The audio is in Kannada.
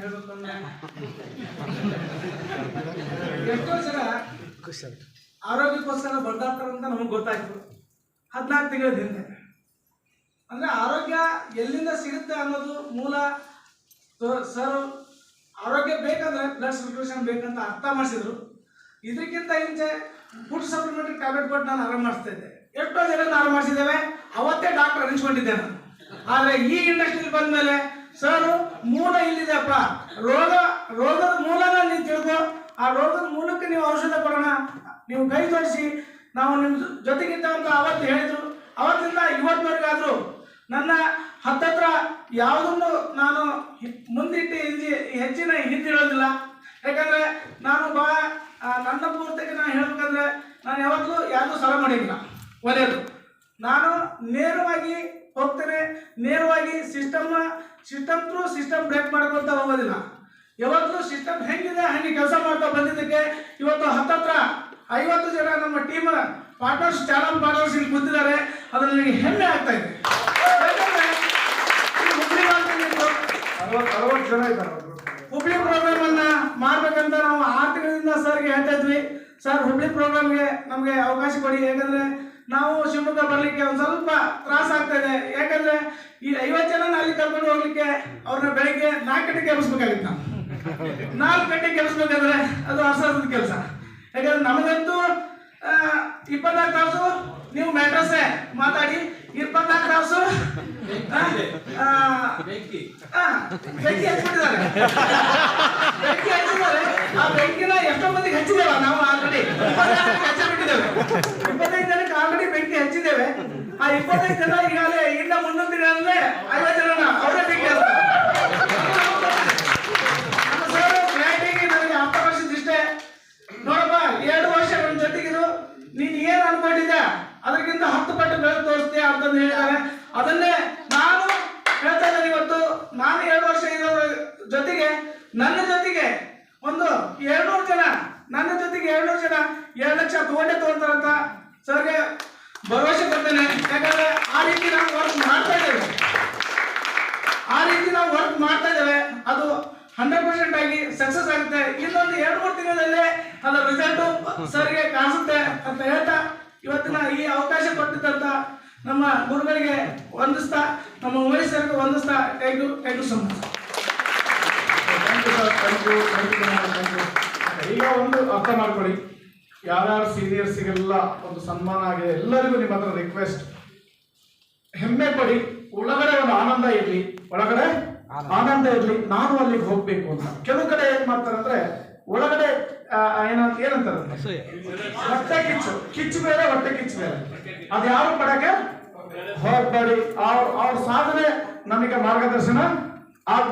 ಹೇಳ್ಬೇಕಂದ್ರೆ ಎಷ್ಟೋ ಜನ ಆರೋಗ್ಯಕ್ಕೋಸ್ಕರ ಬರ್ದಾಡ್ತಾರಂತ ನಮಗೆ ಗೊತ್ತಾಯ್ತು 14 ತಿಂಗಳ ಹಿಂದೆ. ಅಂದರೆ ಆರೋಗ್ಯ ಎಲ್ಲಿಂದ ಸಿಗುತ್ತೆ ಅನ್ನೋದು ಮೂಲ ಸರ್ ಆರೋಗ್ಯ ಬೇಕಂದ್ರೆ ಬ್ಲಡ್ ಸರ್ಕ್ಯುಲೇಷನ್ ಬೇಕಂತ ಅರ್ಥ ಮಾಡಿಸಿದ್ರು. ಇದಕ್ಕಿಂತ ಹಿಂಚೆ ಫುಡ್ ಸಪ್ಲಿಮೆಂಟರಿ ಟ್ಯಾಬ್ಲೆಟ್ ಕೊಟ್ಟು ನಾನು ಆರಾಮ ಮಾಡಿಸ್ತಾ ಇದ್ದೆ. ಎಷ್ಟೋ ಜನ ಆರಾಮ ಮಾಡಿಸಿದ್ದೇವೆ, ಅವತ್ತೇ ಡಾಕ್ಟರ್ ಅನಿಸ್ಕೊಂಡಿದ್ದೆ ನಾನು. ಆದರೆ ಈ ಇಂಡಸ್ಟ್ರಿಯಲ್ಲಿ ಬಂದ ಮೇಲೆ ಸರ್ ಮೂಲ ಇಲ್ಲಿದೆಪ್ಪ, ರೋಗದ ಮೂಲನ ನೀವು ತಿಳ್ಕೊ, ಆ ರೋಗದ ಮೂಲಕ್ಕೆ ನೀವು ಔಷಧ ಕೊಡೋಣ, ನೀವು ಕೈ ತೋರಿಸಿ ನಾವು ನಿಮ್ಮ ಜೊತೆಗಿದ್ದ ಅಂತ ಅವತ್ತು ಹೇಳಿದ್ರು. ಅವತ್ತಿಂದ ಇವತ್ತಿನವರೆಗಾದರೂ ನನ್ನ ಹತ್ತತ್ರ ಯಾವುದನ್ನು ನಾನು ಮುಂದಿಟ್ಟು ಹೆಚ್ಚಿನ ಹಿಂದಿಡೋದಿಲ್ಲ. ಯಾಕಂದರೆ ನಾನು ಭಾಳ ನನ್ನ ಪೂರ್ತಿಗೆ ನಾನು ಹೇಳ್ಬೇಕಂದ್ರೆ ನಾನು ಯಾವತ್ತೂ ಯಾರಿಗೂ ಸಾಲ ಮಾಡಿಲ್ಲ. ಒಳ್ಳೆಯದು, ನಾನು ನೇರವಾಗಿ ಹೋಗ್ತೇನೆ, ನೇರವಾಗಿ ಸಿಸ್ಟಮ್ ಥ್ರೂ ಸಿಸ್ಟಮ್ ಬ್ರೇಕ್ ಮಾಡ್ಕೊತ ಹೋಗೋದಿಲ್ಲ. ಯಾವತ್ತೂ ಸಿಸ್ಟಮ್ ಹೆಂಗಿದೆ ಹಂಗೆ ಕೆಲಸ ಮಾಡ್ತಾ ಬಂದಿದ್ದಕ್ಕೆ ಇವತ್ತು ಹತ್ತತ್ರ 50 ಜನ ನಮ್ಮ ಟೀಮ್ ಪಾರ್ಟ್ನರ್ಸ್ ಚಾನಲ್ ಪಾರ್ಟ್ನರ್ಸ್ ಇಲ್ಲಿ ಕೂತಿದ್ದಾರೆ. ಅದು ನನಗೆ ಹೆಮ್ಮೆ ಆಗ್ತಾ ಇದೆ. ಹುಬ್ಳಿ ಮಾರ್ಕೆಟ್ 60 ಜನ ಇದ್ದಾರೆ. ಹುಬ್ಳಿ ಪ್ರೋಗ್ರಾಮ್ ಅನ್ನ ಮಾಡ್ಬೇಕಂತ ನಾವು 6 ತಿಂಗಳಿಂದ ಸರ್ಗೆ ಹೇಳ್ತಾ ಇದ್ವಿ. ಸರ್ ಹುಬ್ಳಿ ಪ್ರೋಗ್ರಾಮ್ಗೆ ನಮಗೆ ಅವಕಾಶ ಕೊಡಿ, ಯಾಕಂದ್ರೆ ನಾವು ಶಿವಮೊಗ್ಗ ಬರ್ಲಿಕ್ಕೆ ಒಂದು ಸ್ವಲ್ಪ ತ್ರಾಸ ಆಗ್ತಾ ಇದೆ. ಯಾಕಂದ್ರೆ ಈ 50 ಜನ ಅಲ್ಲಿ ಕರ್ಕೊಂಡು ಹೋಗ್ಲಿಕ್ಕೆ ಅವ್ರನ್ನ ಬೆಳಿಗ್ಗೆ 4 ಗಂಟೆಗೆ ಎಬ್ಬಿಸ್ಬೇಕಾಗಿತ್ತು. ನಾವು 4 ಗಂಟೆಗೆ ಎಬ್ಬಿಸ್ಬೇಕಾದ್ರೆ ಅದು ಅಸಹ್ಯದ ಕೆಲಸ. ಯಾಕಂದ್ರೆ ನಮಗಂತೂ 24 ತಾಸು ನೀವು ಮ್ಯಾಟ್ರಸ್ಸೇ ಮಾತಾಡಿ, 24 ತಾಸು ಬೆಂಕಿ ಹಚ್ಚಿಬಿಟ್ಟಿದ್ದಾರೆ. ಆ ಬೆಂಕಿನ ಎಷ್ಟೋ ಮಂದಿಗೆ ಹಚ್ಚಿದ್ದೇವೆ ನಾವು ಆಲ್ರೆಡಿ. 25 ಹಚ್ಚಿಬಿಟ್ಟಿದ್ದೇವೆ. 25 ಜನಕ್ಕೆ ಆಲ್ರೆಡಿ ಬೆಂಕಿ ಹಚ್ಚಿದ್ದೇವೆ. ಆ 25 ಜನ ಈಗಾಗಲೇ ಇನ್ನ ಮುಂದೊಂದು ದಿನ 50 ಜನ ಅವರೇ ಬೆಂಕಿ ಹಚ್ತಾರೆ. ನನಗೆ ಅರ್ಥ ಮಾಡಿಸಿದಿಷ್ಟೇ, ನೋಡಪ್ಪ 2 ವರ್ಷ ನನ್ನ ಜೊತೆಗಿರು, ನೀನು ಏನು ಅನ್ಕೊಂಡಿದ್ದೆ ಅದಕ್ಕಿಂತ 10 ಪಟ್ಟು ಬೆಳೆದು ತೋರಿಸ್ತೀಯ ಅಂತಂದು ಹೇಳಿದ್ದಾರೆ. ಅದನ್ನೇ ನಾನು ಹೇಳ್ತಾ ಇದ್ದೇನೆ. ಇವತ್ತು ನಾನು 2 ವರ್ಷ ಇರೋರ ಜೊತೆಗೆ ನನ್ನ ಜೊತೆಗೆ ಒಂದು 200 ಜನ, ನನ್ನ ಜೊತೆಗೆ 200 ಜನ 2 ಲಕ್ಷ ತಗೊಂತಾರಂತ ಸರ್ಗೆ ಭರವಸೆ ಕೊಡ್ತೇನೆ. ಯಾಕಂದ್ರೆ ಆ ರೀತಿ ನಾವು ವರ್ಕ್ ಮಾಡ್ತಾ ಇದ್ದೇವೆ. ಅದು 100% ಆಗಿ ಸಕ್ಸಸ್ ಆಗುತ್ತೆ. ಇನ್ನೊಂದು 2-3 ತಿಂಗಳಲ್ಲಿ ಅದರ ರಿಸಲ್ಟು ಸರ್ಗೆ ಕಾಣಿಸುತ್ತೆ ಅಂತ ಹೇಳ್ತಾ ಇವತ್ತಿನ ಈ ಅವಕಾಶ ಕೊಟ್ಟಿದ್ದಂತ ನಮ್ಮ ಗುರುಗಳಿಗೆ ವಂದಿಸ್ತಾ, ನಮ್ಮ ಉಮೇಶ್ ಸರ್ಗೆ ವಂದಿಸ್ತಾ, ಥ್ಯಾಂಕ್ ಯು ಸೊ ಮಚ್. ಈಗ ಒಂದು ಅರ್ಥ ಮಾಡ್ಕೊಳ್ಳಿ, ಯಾರ್ಯಾರು ಸೀನಿಯರ್ಸಿಗೆಲ್ಲ ಒಂದು ಸನ್ಮಾನ ಆಗಿದೆ, ಎಲ್ಲರಿಗೂ ನಿಮ್ಮ ಹತ್ರ ರಿಕ್ವೆಸ್ಟ್, ಹೆಮ್ಮೆ ಪಡಿ, ಒಳಗಡೆ ಒಂದು ಆನಂದ ಇರಲಿ, ನಾನು ಅಲ್ಲಿಗೆ ಹೋಗ್ಬೇಕು ಅಂತ. ಕೆಲವು ಕಡೆ ಏನ್ ಮಾಡ್ತಾರೆ ಅಂದ್ರೆ ಒಳಗಡೆ ಏನಂತಾರೆ ಹೊಟ್ಟೆ ಕಿಚ್ಚು ಬೇರೆ, ಹೊಟ್ಟೆ ಕಿಚ್ಚು ಬೇರೆ. ಅದು ಯಾವ ಪಡಕ್ಕೆ ಹೋಗ್ಬೇಡಿ. ಅವ್ರ ಸಾಧನೆ ನಮಗೆ ಮಾರ್ಗದರ್ಶನ ಆಗ್ಬೇಕು.